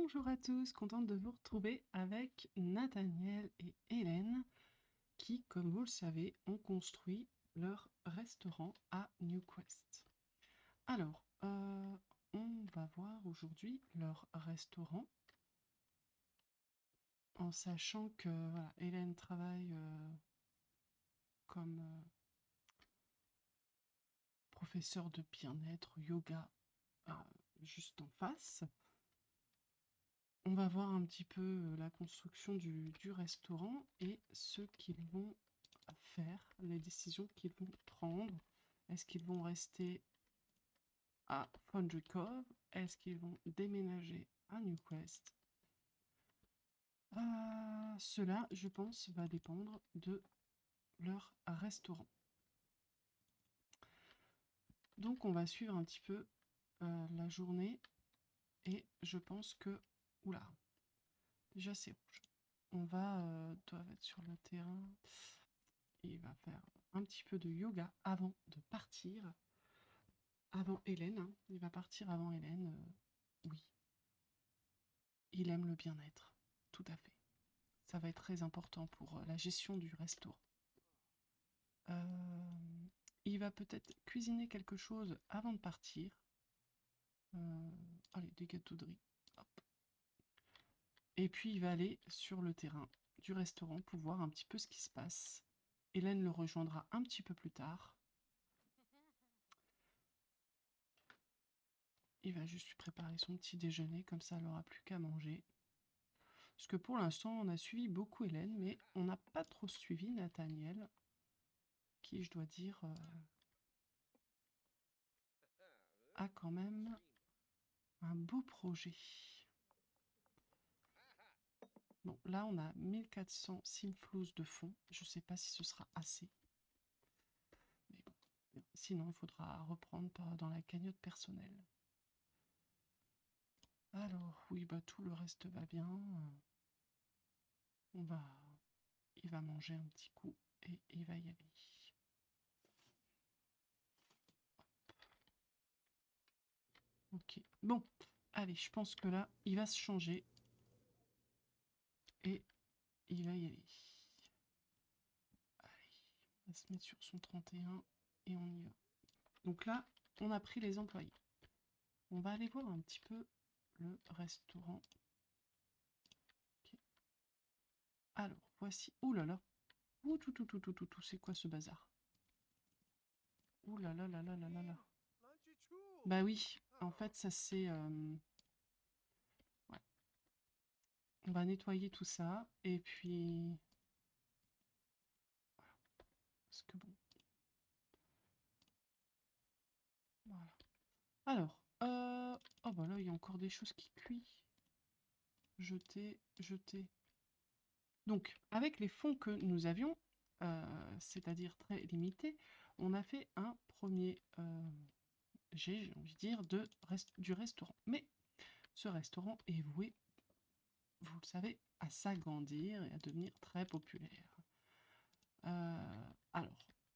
Bonjour à tous, contente de vous retrouver avec Nathaniel et Hélène qui, comme vous le savez, ont construit leur restaurant à New Quest. Alors, on va voir aujourd'hui leur restaurant en sachant que voilà, Hélène travaille comme professeure de bien-être, yoga, euh, juste en face. On va voir un petit peu la construction du restaurant et ce qu'ils vont faire, les décisions qu'ils vont prendre. Est-ce qu'ils vont rester à Foundry Cove? Est-ce qu'ils vont déménager à New Quest? Cela, je pense, va dépendre de leur restaurant. Donc on va suivre un petit peu la journée et je pense que... Oula, déjà c'est rouge. On doit être sur le terrain. Il va faire un petit peu de yoga avant de partir. Avant Hélène, hein. Il va partir avant Hélène. Oui. Il aime le bien-être. Tout à fait. Ça va être très important pour la gestion du restaurant. Il va peut-être cuisiner quelque chose avant de partir. Allez, des gâteaux de riz. Hop. Et puis il va aller sur le terrain du restaurant pour voir un petit peu ce qui se passe. Hélène le rejoindra un petit peu plus tard. Il va juste lui préparer son petit déjeuner, comme ça elle n'aura plus qu'à manger. Parce que pour l'instant, on a suivi beaucoup Hélène, mais on n'a pas trop suivi Nathaniel, qui, je dois dire, a quand même un beau projet. Bon, là, on a 1400 simflouz de fond. Je ne sais pas si ce sera assez. Mais bon, sinon, il faudra reprendre dans la cagnotte personnelle. Alors, oui, bah tout le reste va bien. Il va manger un petit coup et il va y aller. Ok, bon, allez, je pense que là, il va se changer et il va y aller. Allez, on va se mettre sur son 31 et on y va. Donc là, on a pris les employés. On va aller voir un petit peu le restaurant. Okay. Alors, voici... Ouh là là. Ouh, tout, c'est quoi ce bazar? Ouh là là là là là là là. Bah oui, en fait, ça c'est... Ouais. On va nettoyer tout ça, et puis... Voilà. Parce que bon... Voilà. Alors, oh bah là, il y a encore des choses qui cuisent. Jeter, jeter. Donc, avec les fonds que nous avions, c'est-à-dire très limités, on a fait un premier j'ai envie de dire, du restaurant. Mais ce restaurant est voué, vous le savez, à s'agrandir et à devenir très populaire. Alors,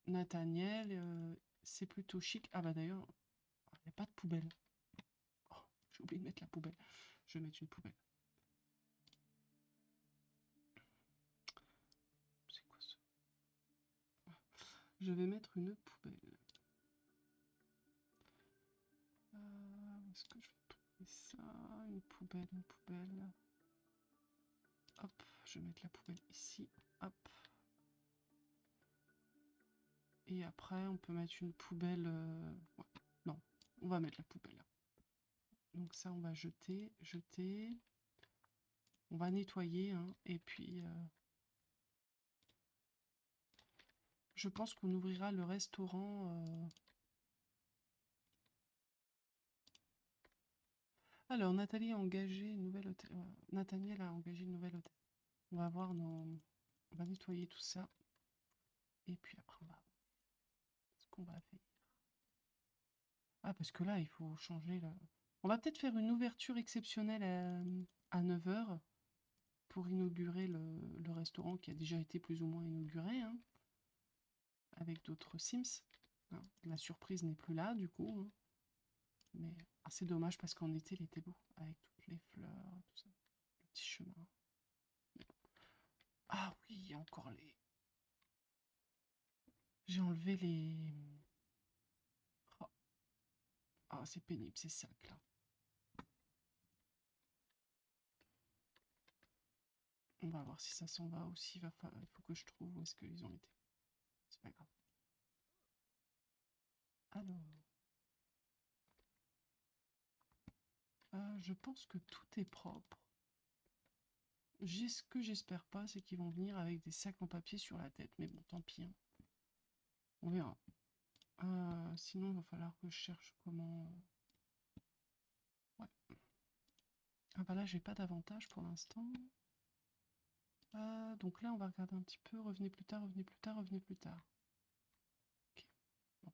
Nathaniel, c'est plutôt chic. Ah bah d'ailleurs, il n'y a pas de poubelle. Oh, j'ai oublié de mettre la poubelle. Je vais mettre une poubelle. C'est quoi ça? Je vais mettre une poubelle. Où est-ce que je vais trouver ça? Une poubelle, une poubelle. Hop, je vais mettre la poubelle ici. Hop. Et après, on peut mettre une poubelle... Ouais. Non, on va mettre la poubelle là. Donc ça, on va jeter, jeter. On va nettoyer, hein, et puis... je pense qu'on ouvrira le restaurant... Alors, Nathalie a engagé une nouvelle hôtel... Nathaniel a engagé une nouvelle hôtel. On va voir nos... On va nettoyer tout ça. Et puis après, on va... Ce qu'on va faire. Ah, parce que là, il faut changer... On va peut-être faire une ouverture exceptionnelle à 9 h pour inaugurer le restaurant qui a déjà été plus ou moins inauguré, hein, avec d'autres Sims. Hein. La surprise n'est plus là, du coup. Hein. Mais c'est dommage parce qu'en été, il était beau, avec les fleurs, tout ça. Le petit chemin. Ah oui, encore les... J'ai enlevé les... Oh. Ah, c'est pénible, ces sacs-là. On va voir si ça s'en va aussi. Il faut que je trouve où est-ce qu'ils ont été. C'est pas grave. Alors... je pense que tout est propre. Ce que j'espère pas, c'est qu'ils vont venir avec des sacs en papier sur la tête. Mais bon, tant pis. Hein. On verra. Sinon, il va falloir que je cherche comment... Ouais. Ah bah là, j'ai pas d'avantage pour l'instant. Donc là, on va regarder un petit peu. Revenez plus tard, revenez plus tard, revenez plus tard. Ok. Bon.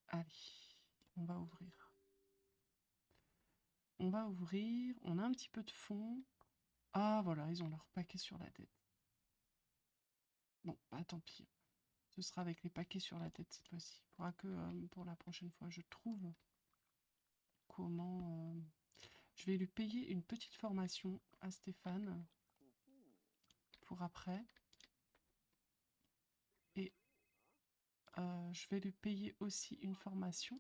Allez, on va ouvrir. On va ouvrir. On a un petit peu de fond. Ah voilà, ils ont leur paquet sur la tête. Bon, bah tant pis. Ce sera avec les paquets sur la tête cette fois-ci. Il faudra que pour la prochaine fois, je trouve comment... Je vais lui payer une petite formation à Stéphane pour après. Et je vais lui payer aussi une formation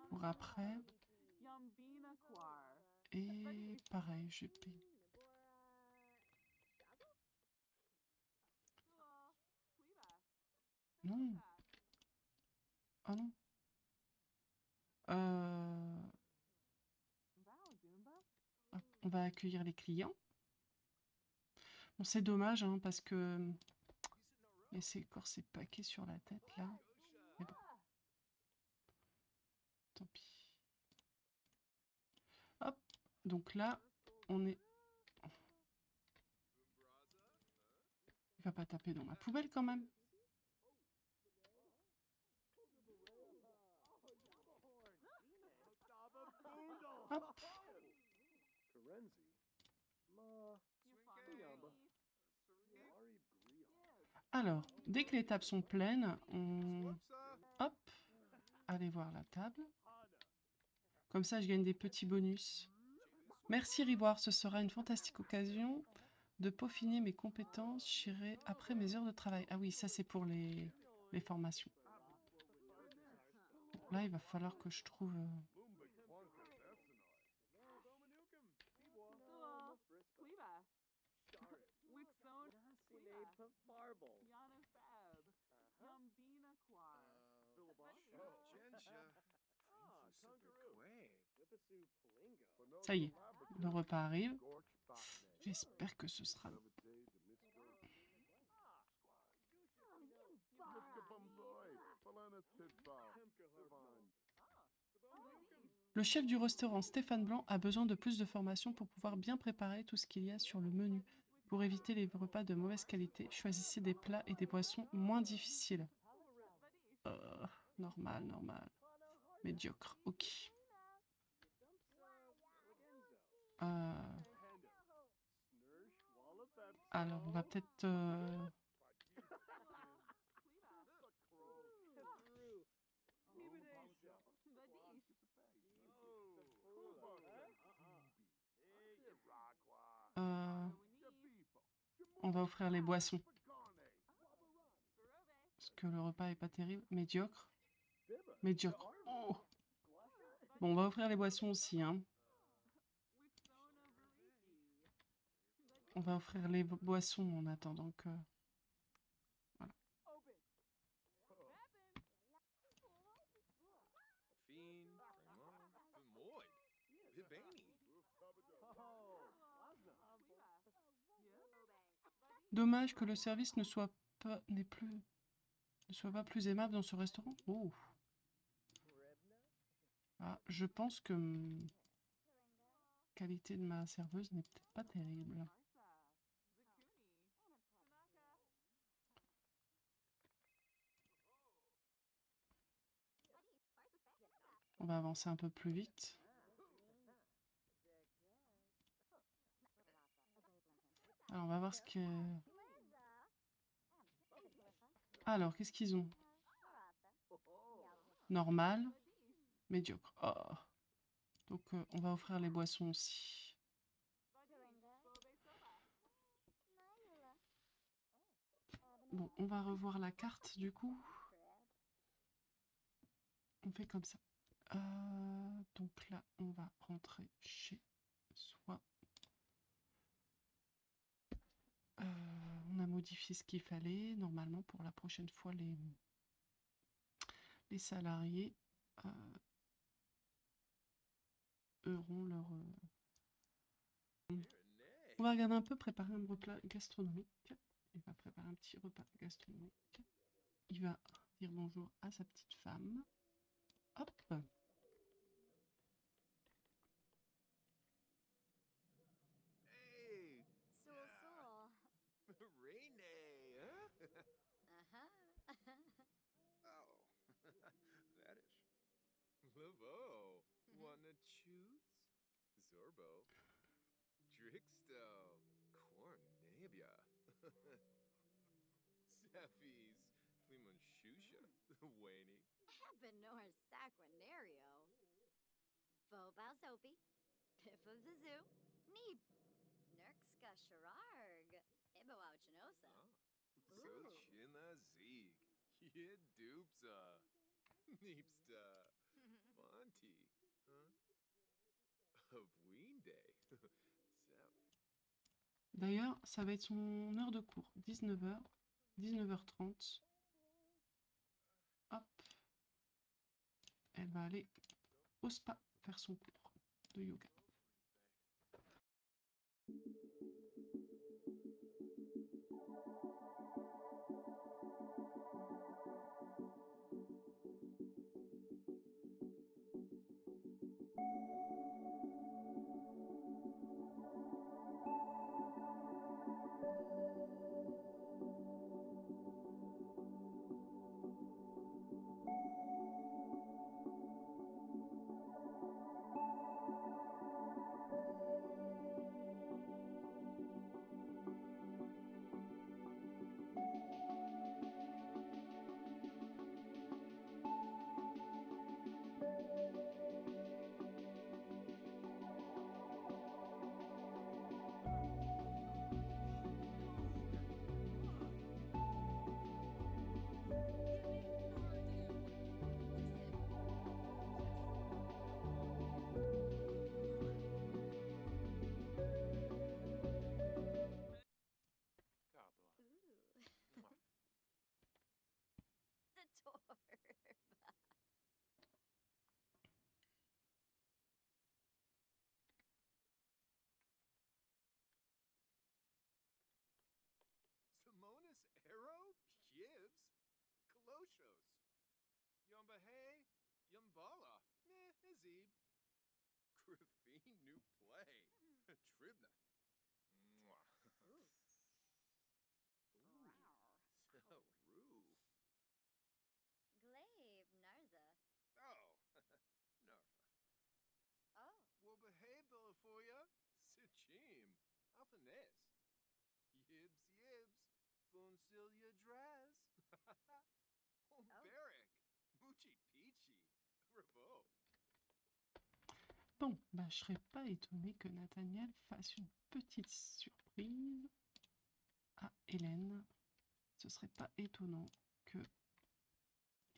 pour après. Et pareil, je paye. Non. Ah non. Hop, on va accueillir les clients. Bon, c'est dommage, hein, parce que... Et c'est encore ces paquets sur la tête, là. Mais bon. Tant pis. Hop. Donc là, on est... Il va pas taper dans ma poubelle, quand même. Hop. Alors, dès que les tables sont pleines, on... Hop. Allez voir la table. Comme ça, je gagne des petits bonus. Merci Rivoire, ce sera une fantastique occasion de peaufiner mes compétences. J'irai après mes heures de travail. Ah oui, ça c'est pour les formations. Là, il va falloir que je trouve... Ça y est, le repas arrive. J'espère que ce sera... Le chef du restaurant Stéphane Blanc a besoin de plus de formation pour pouvoir bien préparer tout ce qu'il y a sur le menu. Pour éviter les repas de mauvaise qualité, choisissez des plats et des boissons moins difficiles. Normal, normal. Médiocre, ok. Alors, on va peut-être... on va offrir les boissons. Parce que le repas est pas terrible. Médiocre. Médiocre. Oh. Bon, on va offrir les boissons aussi, hein. On va offrir les boissons en attendant que... Voilà. Dommage que le service ne soit pas plus aimable dans ce restaurant. Oh. Ah, je pense que la qualité de ma serveuse n'est peut-être pas terrible. On va avancer un peu plus vite. Alors, on va voir ce que... Alors, qu'est-ce qu'ils ont? Normal. Médiocre. Oh. Donc on va offrir les boissons aussi. Bon, on va revoir la carte du coup. On fait comme ça. Donc là, on va rentrer chez soi. On a modifié ce qu'il fallait. Normalement, pour la prochaine fois, les salariés auront leur... On va regarder un peu, préparer un repas gastronomique. Il va préparer un petit repas gastronomique. Il va dire bonjour à sa petite femme. Hop. Hey! Renee, huh? Oh, that is. Lavo, wanna choose? Zorbo, Drixto, Cornabia, Seffies, Flimonshusha, Wayne. Benor Saquinario. Fobausopi. Piff of the Zoo. Neep. Nerkska Shararg. Ibawauchinosa. So china Zeeg, Yid Doopsa, Neepsta, Monty, huh? Of Weende, Zep. D'ailleurs, ça va être son heure de cours. 19h, 19h30. Hop. Elle va aller au spa faire son cours de yoga. Simonis Arrow, Yibs, Kaloshos, Yumbahay, Yumbala, Azib, Griffin New Play, Tribna. Mwah. Ooh, so rude. Glaive Narza. Oh, Narfa. Oh. Well, behave, Bellafoya, Sichim, Alphanes, Yibs, Yibs, Foncilia Draz, Omberic, Moochie Peachy, Rabo. Bon, bah, je serais pas étonnée que Nathaniel fasse une petite surprise à Hélène. Ce serait pas étonnant que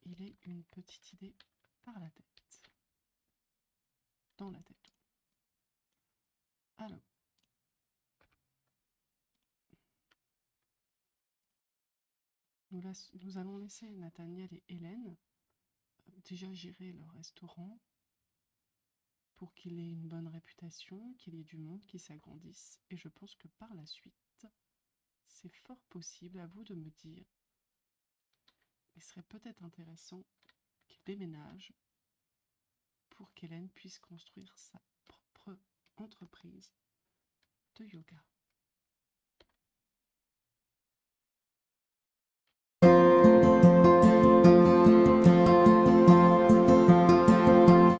il ait une petite idée par la tête. Dans la tête. Alors. Nous allons laisser Nathaniel et Hélène déjà gérer le restaurant pour qu'il ait une bonne réputation, qu'il y ait du monde qui s'agrandisse. Et je pense que par la suite, c'est fort possible, à vous de me dire, il serait peut-être intéressant qu'il déménage pour qu'Hélène puisse construire sa propre entreprise de yoga.